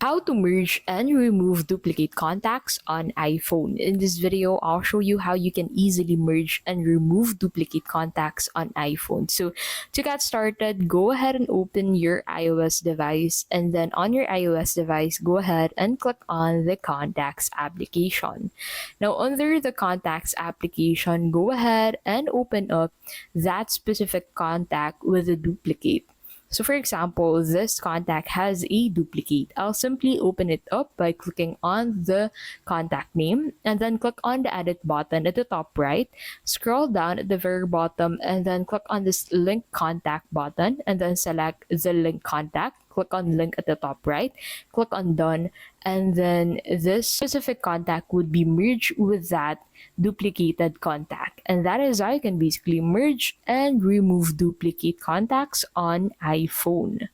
How to merge and remove duplicate contacts on iPhone. In this video, I'll show you how you can easily merge and remove duplicate contacts on iPhone. So to get started, go ahead and open your iOS device, and then on your iOS device, go ahead and click on the Contacts application. Now under the Contacts application, go ahead and open up that specific contact with a duplicate. So for example, this contact has a duplicate. I'll simply open it up by clicking on the contact name and then click on the edit button at the top right, scroll down at the very bottom and then click on this link contact button and then select the link contact. Click on link at the top right, click on done, and then this specific contact would be merged with that duplicated contact. And that is how you can basically merge and remove duplicate contacts on iPhone.